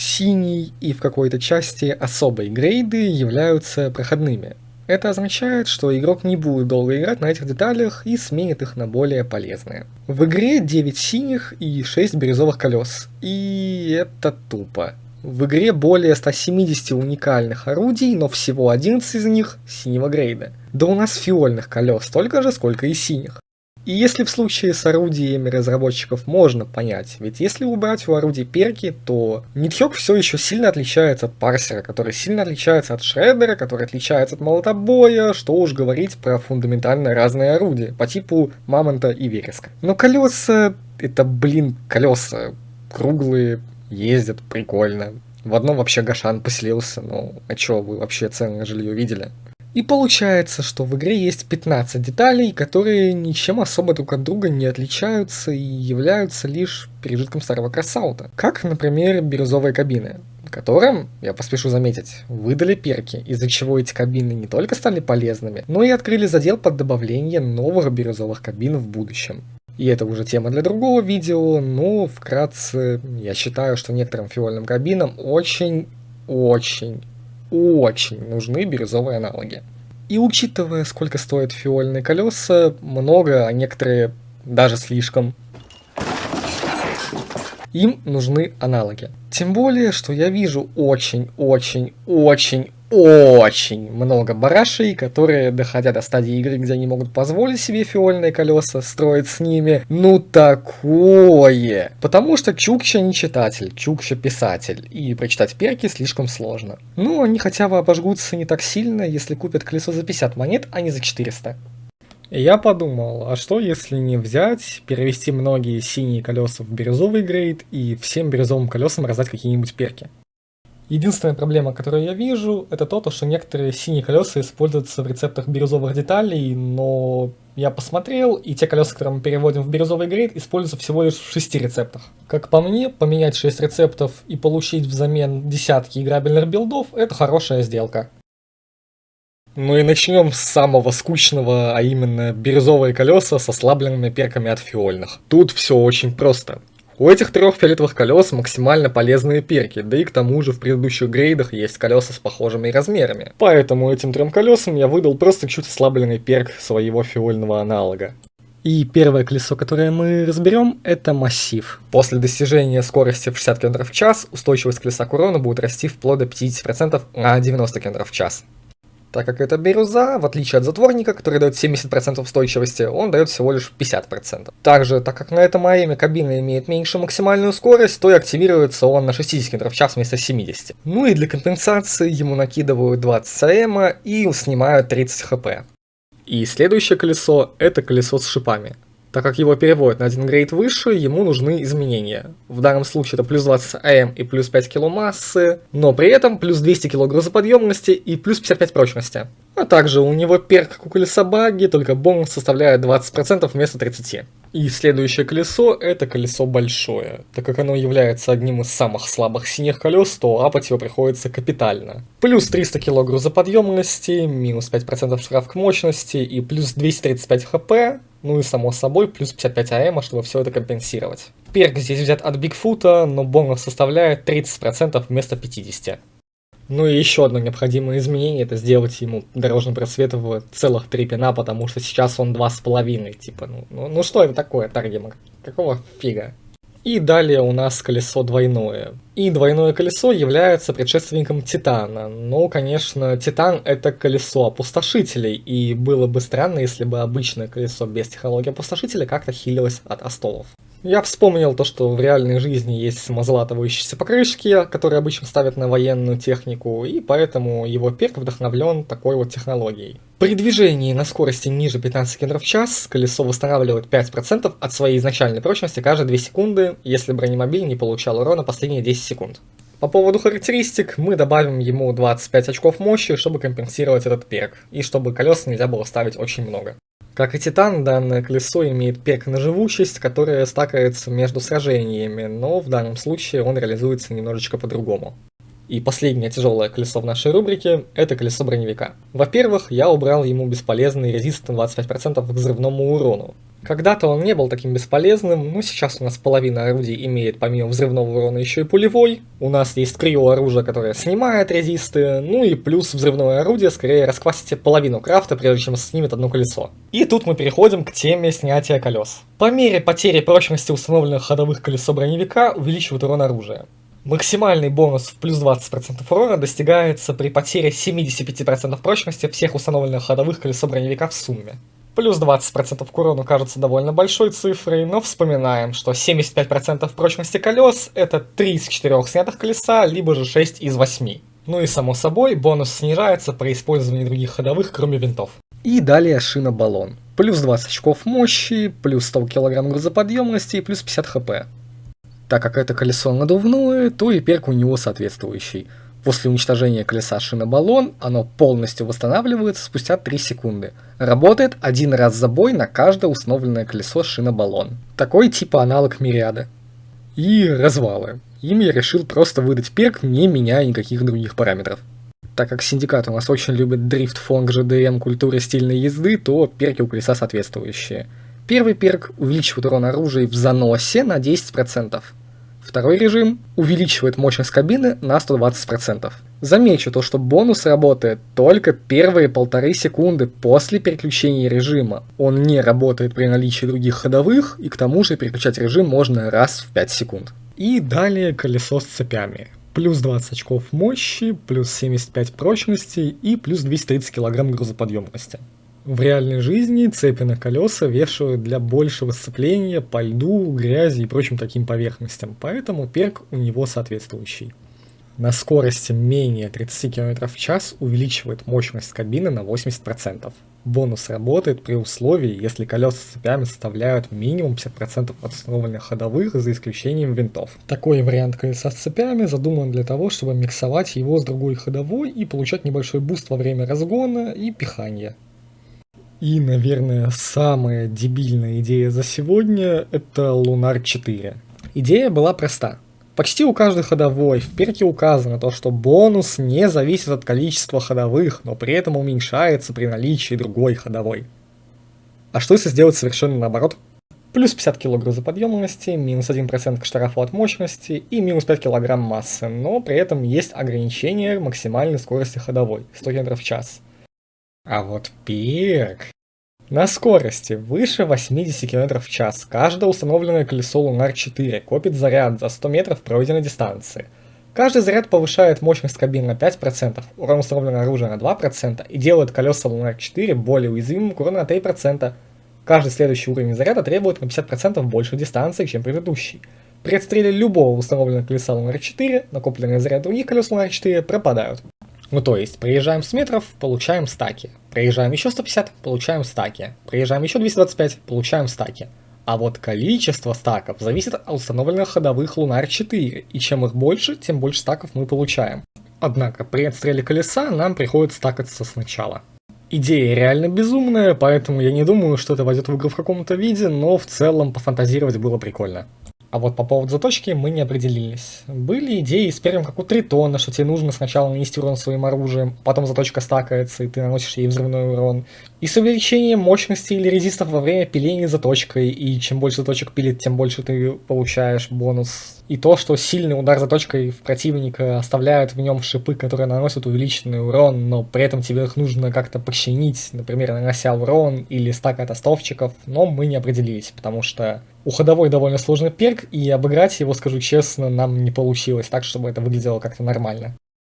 Синий и в какой-то части особый грейды являются проходными. Это означает, что игрок не будет долго играть на этих деталях и сменит их на более полезные. В игре 9 синих и 6 бирюзовых колес. И это тупо. В игре более 170 уникальных орудий, но всего 11 из них синего грейда. Да у нас фиольных колес столько же, сколько и синих. И если в случае с орудиями разработчиков можно понять, ведь если убрать у орудий перки, то Нитхёк все еще сильно отличается от парсера, который сильно отличается от шреддера, который отличается от молотобоя, что уж говорить про фундаментально разные орудия, по типу мамонта и вереска. Но колеса, это, колеса круглые, ездят прикольно. В одном вообще Гашан поселился, ну а чё, вы вообще цены на жилье видели? И получается, что в игре есть 15 деталей, которые ничем особо друг от друга не отличаются и являются лишь пережитком старого кроссаута. Как, например, бирюзовые кабины, которым, я поспешу заметить, выдали перки, из-за чего эти кабины не только стали полезными, но и открыли задел под добавление новых бирюзовых кабин в будущем. И это уже тема для другого видео, но вкратце я считаю, что некоторым фиольным кабинам очень нужны бирюзовые аналоги. И учитывая, сколько стоят фиольные колеса, много, а некоторые даже слишком, им нужны аналоги. Тем более, что я вижу очень много барашей, которые, доходя до стадии игры, где они могут позволить себе фиольные колеса, строить с ними, ну такое. Потому что Чукча не читатель, Чукча писатель, и прочитать перки слишком сложно. Ну, они хотя бы обожгутся не так сильно, если купят колесо за 50 монет, а не за 400. И я подумал, а что если не взять, перевести многие синие колеса в бирюзовый грейд и всем бирюзовым колесам раздать какие-нибудь перки? Единственная проблема, которую я вижу, это то, что некоторые синие колеса используются в рецептах бирюзовых деталей, но я посмотрел, и те колеса, которые мы переводим в бирюзовый грейд, используются всего лишь в 6 рецептах. Как по мне, поменять 6 рецептов и получить взамен десятки играбельных билдов – это хорошая сделка. Ну и начнем с самого скучного, а именно бирюзовые колеса с ослабленными перками от фиольных. Тут все очень просто. У этих 3 фиолетовых колес максимально полезные перки, да и к тому же в предыдущих грейдах есть колеса с похожими размерами. Поэтому этим 3 колесам я выдал просто чуть ослабленный перк своего фиольного аналога. И первое колесо, которое мы разберем, это массив. После достижения скорости в 60 км в час, устойчивость колеса к урону будет расти вплоть до 50% на 90 км в час. Так как это бирюза, в отличие от затворника, который дает 70% устойчивости, он дает всего лишь 50%. Также, так как на этом АЭМе кабина имеет меньшую максимальную скорость, то и активируется он на 60 км в час вместо 70. Ну и для компенсации ему накидывают 20 АЭМа и снимают 30 хп. И следующее колесо – это колесо с шипами. Так как его переводят на один грейд выше, ему нужны изменения. В данном случае это плюс 20 АМ и плюс 5 кг массы, но при этом плюс 200 кг грузоподъемности и плюс 55 прочности. А также у него перк, как у колеса баги, только бонус составляет 20% вместо 30%. И следующее колесо – это колесо большое. Так как оно является одним из самых слабых синих колес, то апать его приходится капитально. Плюс 300 кг грузоподъемности, минус 5% штраф к мощности и плюс 235 хп. Ну и само собой плюс 55 АМ, чтобы все это компенсировать. Перк здесь взят от Бигфута, но бонус составляет 30% вместо 50%. Ну и еще одно необходимое изменение — это сделать ему дорожный просвет в целых 3 пина, потому что сейчас он 2,5. Типа, ну что это такое, Таргима? Какого фига? И далее у нас колесо двойное. И двойное колесо является предшественником Титана. Но, конечно, Титан — это колесо опустошителей, и было бы странно, если бы обычное колесо без технологии опустошителя как-то хилилось от остовов. Я вспомнил то, что в реальной жизни есть самозалатывающиеся покрышки, которые обычно ставят на военную технику, и поэтому его перк вдохновлен такой вот технологией. При движении на скорости ниже 15 км в час колесо восстанавливает 5% от своей изначальной прочности каждые 2 секунды, если бронемобиль не получал урона последние 10 секунд. По поводу характеристик, мы добавим ему 25 очков мощи, чтобы компенсировать этот перк, и чтобы колес нельзя было ставить очень много. Как и Титан, данное колесо имеет перк на живучесть, которая стакается между сражениями, но в данном случае он реализуется немножечко по-другому. И последнее тяжелое колесо в нашей рубрике – это колесо броневика. Во-первых, я убрал ему бесполезный резист на 25% к взрывному урону. Когда-то он не был таким бесполезным, но сейчас у нас половина орудий имеет помимо взрывного урона еще и пулевой. У нас есть крио-оружие, которое снимает резисты, ну и плюс взрывное орудие скорее расквасите половину крафта, прежде чем снимет одно колесо. И тут мы переходим к теме снятия колес. По мере потери прочности установленных ходовых колесо броневика увеличивает урон оружия. Максимальный бонус в плюс 20% урона достигается при потере 75% прочности всех установленных ходовых колесо броневика в сумме. Плюс 20% к урону кажется довольно большой цифрой, но вспоминаем, что 75% прочности колес это 3 из 4 снятых колеса, либо же 6 из 8. Ну и само собой, бонус снижается при использовании других ходовых, кроме винтов. И далее шина-баллон. Плюс 20 очков мощи, плюс 100 кг грузоподъемности и плюс 50 хп. Так как это колесо надувное, то и перк у него соответствующий. После уничтожения колеса шина-баллон оно полностью восстанавливается спустя 3 секунды. Работает один раз за бой на каждое установленное колесо шина-баллон. Такой типа аналог Мириады. И развалы. Им я решил просто выдать перк, не меняя никаких других параметров. Так как Синдикат у нас очень любит дрифт, фонг, ЖДМ, культуры стильной езды, то перки у колеса соответствующие. Первый перк увеличивает урон оружия в заносе на 10%. Второй режим увеличивает мощность кабины на 120%. Замечу то, что бонус работает только первые 1,5 секунды после переключения режима. Он не работает при наличии других ходовых, и к тому же переключать режим можно раз в 5 секунд. И далее колесо с цепями. Плюс 20 очков мощи, плюс 75 прочности и плюс 230 кг грузоподъемности. В реальной жизни цепи на колеса вешают для большего сцепления по льду, грязи и прочим таким поверхностям, поэтому перк у него соответствующий. На скорости менее 30 км в час увеличивает мощность кабины на 80%. Бонус работает при условии, если колеса с цепями составляют минимум 50% от установленных ходовых, за исключением винтов. Такой вариант колеса с цепями задуман для того, чтобы миксовать его с другой ходовой и получать небольшой буст во время разгона и пихания. И, наверное, самая дебильная идея за сегодня – это Лунар 4. Идея была проста. Почти у каждой ходовой в перке указано то, что бонус не зависит от количества ходовых, но при этом уменьшается при наличии другой ходовой. А что если сделать совершенно наоборот? Плюс 50 кг грузоподъемности, минус 1% к штрафу от мощности и минус 5 кг массы, но при этом есть ограничение максимальной скорости ходовой – 100 км в час. А вот перк. На скорости выше 80 км в час каждое установленное колесо Лунар 4 копит заряд за 100 метров пройденной дистанции. Каждый заряд повышает мощность кабины на 5%, урон установленного оружия на 2% и делает колеса Лунар 4 более уязвимым к урону на 3%. Каждый следующий уровень заряда требует на 50% больше дистанции, чем предыдущий. При отстреле любого установленного колеса Лунар 4 накопленные заряды других колес Лунар 4 пропадают. Ну то есть, проезжаем 100 метров, получаем стаки. Проезжаем еще 150, получаем стаки. Проезжаем еще 225, получаем стаки. А вот количество стаков зависит от установленных ходовых Лунар 4, и чем их больше, тем больше стаков мы получаем. Однако при отстреле колеса нам приходится стакаться сначала. Идея реально безумная, поэтому я не думаю, что это войдет в игру в каком-то виде, но в целом пофантазировать было прикольно. А вот по поводу заточки мы не определились. Были идеи с первым как у Тритона, что тебе нужно сначала нанести урон своим оружием, потом заточка стакается, и ты наносишь ей взрывной урон. И с увеличением мощности или резистов во время пиления заточкой, и чем больше заточек пилит, тем больше ты получаешь бонус. И то, что сильный удар заточкой в противника оставляет в нем шипы, которые наносят увеличенный урон, но при этом тебе их нужно как-то починить, например, нанося урон или стакая тостовчиков, но мы не определились, потому что у ходовой довольно сложный перк, и обыграть его, скажу честно, нам не получилось так, чтобы это выглядело как-то нормально.